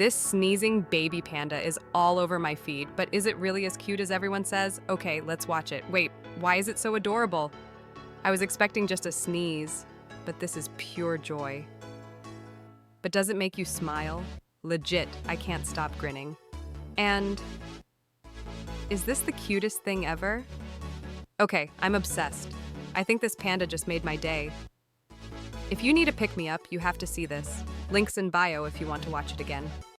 This sneezing baby panda is all over my feed, but is it really as cute as everyone says? Okay, let's watch it. Wait, why is it so adorable? I was expecting just a sneeze, but this is pure joy. But does it make you smile? Legit, I can't stop grinning. And is this the cutest thing ever? Okay, I'm obsessed. I think this panda just made my day. If you need a pick-me-up, you have to see this. Links in bio if you want to watch it again.